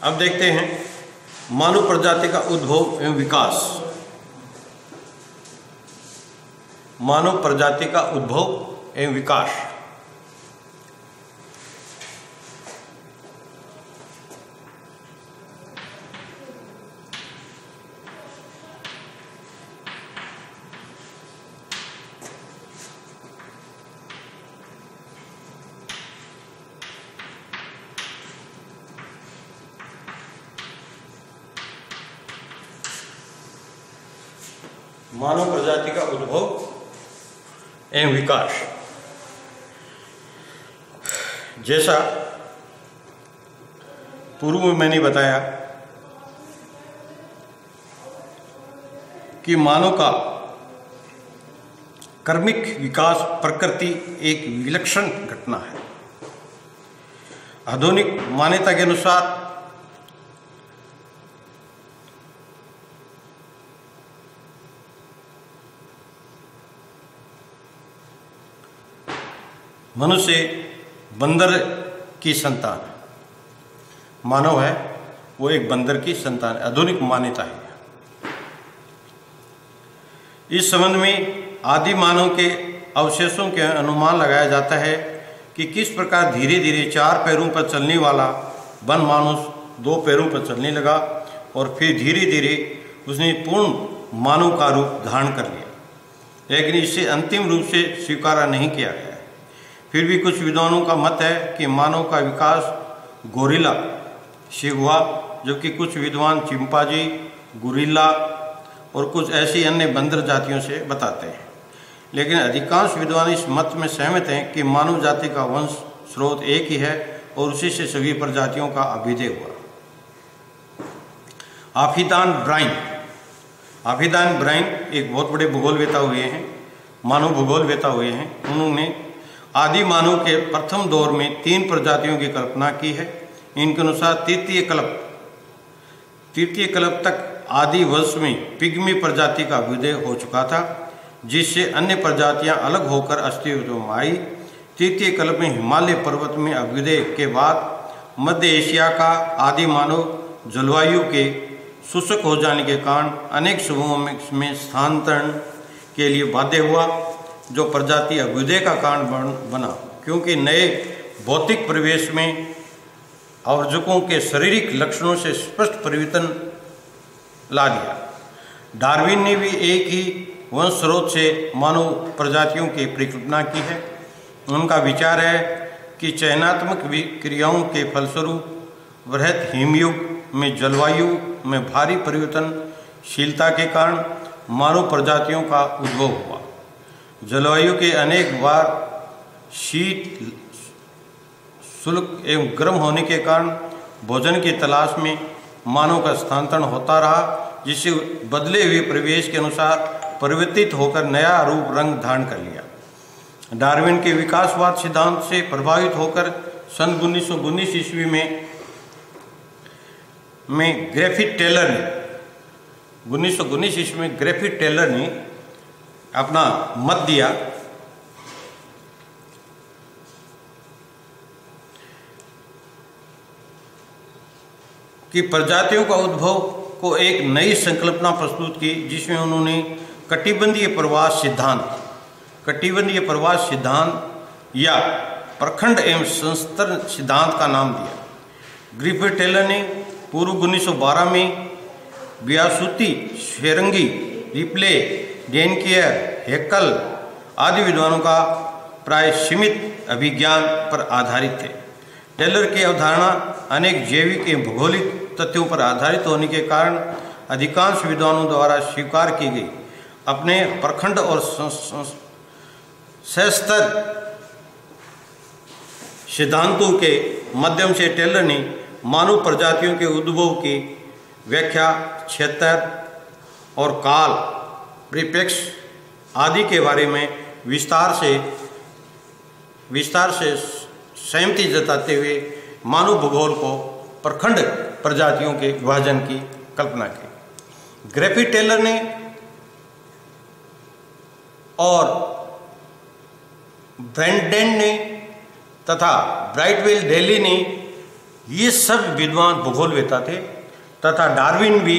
अब देखते हैं मानव प्रजाति का उद्भव एवं विकास। मानव प्रजाति का उद्भव एवं विकास। मानव प्रजाति का उद्भव एवं विकास। जैसा पूर्व में मैंने बताया कि मानव का कर्मिक विकास प्रकृति एक विलक्षण घटना है। आधुनिक मान्यता के अनुसार मनुष्य बंदर की संतान है। मानव है वो एक बंदर की संतान है, आधुनिक मान्यता है। इस संबंध में आदि मानव के अवशेषों के अनुमान लगाया जाता है कि किस प्रकार धीरे धीरे 4 पैरों पर चलने वाला वन मानुष 2 पैरों पर चलने लगा और फिर धीरे धीरे उसने पूर्ण मानव का रूप धारण कर लिया, लेकिन इसे अंतिम रूप से स्वीकार नहीं किया गया। फिर भी कुछ विद्वानों का मत है कि मानव का विकास गोरिल्ला से हुआ, जबकि कुछ विद्वान चिंपांजी, गोरिल्ला और कुछ ऐसी अन्य बंदर जातियों से बताते हैं। लेकिन अधिकांश विद्वान इस मत में सहमत हैं कि मानव जाति का वंश स्रोत एक ही है और उसी से सभी प्रजातियों का अभ्युदय हुआ। आफिदान ब्राइन एक बहुत बड़े भूगोलवेता हुए हैं, मानव भूगोलवेता हुए हैं। उन्होंने आदि मानव के प्रथम दौर में 3 प्रजातियों की कल्पना की है। इनके अनुसार तृतीय कल्प तक आदि वंश में पिग्मी प्रजाति का अभ्युदय हो चुका था, जिससे अन्य प्रजातियां अलग होकर अस्तित्व में आई। तृतीय कल्प में हिमालय पर्वत में अभ्युदय के बाद मध्य एशिया का आदि मानव जलवायु के शुष्क हो जाने के कारण अनेक समूहों में स्थानांतरण के लिए बाध्य हुआ, जो प्रजाति अभ्युदय का कारण बना, क्योंकि नए भौतिक परिवेश में आवर्जकों के शारीरिक लक्षणों से स्पष्ट परिवर्तन ला दिया। डार्विन ने भी एक ही वंश स्रोत से मानव प्रजातियों की परिकल्पना की है। उनका विचार है कि चयनात्मक क्रियाओं के फलस्वरूप वृहत हिमयुग में जलवायु में भारी परिवर्तनशीलता के कारण मानव प्रजातियों का उद्भव हुआ। जलवायु के अनेक बार शीत, शुष्क एवं गर्म होने के कारण भोजन की तलाश में मानव का स्थानांतरण होता रहा, जिससे बदले हुए परिवेश के अनुसार परिवर्तित होकर नया रूप रंग धारण कर लिया। डार्विन के विकासवाद सिद्धांत से प्रभावित होकर सन 1919 ईस्वी में ग्रिफिथ टेलर ने अपना मत दिया कि प्रजातियों का उद्भव को एक नई संकल्पना प्रस्तुत की, जिसमें उन्होंने कटिबंधीय प्रवास सिद्धांत या प्रखंड एवं संस्तर सिद्धांत का नाम दिया। ग्रिफिथ टेलर ने पूर्व 1912 में व्यासुति, शेरंगी, रिप्ले, डेनकियर, हेक्कल आदि विद्वानों का प्राय सीमित अभिज्ञान पर आधारित थे। टेलर की अवधारणा अनेक जैविक एवं भौगोलिक तथ्यों पर आधारित होने के कारण अधिकांश विद्वानों द्वारा स्वीकार की गई। अपने प्रखंड और सस्तर सिद्धांतों के माध्यम से टेलर ने मानव प्रजातियों के उद्भव की व्याख्या क्षेत्र और काल, परिप्रेक्ष्य आदि के बारे में विस्तार से सहमति जताते हुए मानव भूगोल को प्रखंड प्रजातियों के विभाजन की कल्पना की। ग्रिफिथ टेलर ने और ब्रैंडेन ने तथा ब्राइटवेल डेली ने ये सब विद्वान भूगोलवेत्ता थे तथा डार्विन भी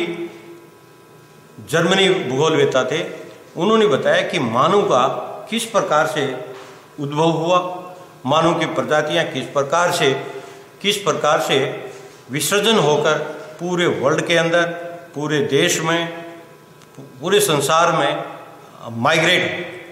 जर्मनी भूगोलवेत्ता थे। उन्होंने बताया कि मानव का किस प्रकार से उद्भव हुआ, मानव की प्रजातियां किस प्रकार से विसर्जन होकर पूरे वर्ल्ड के अंदर, पूरे देश में, पूरे संसार में माइग्रेट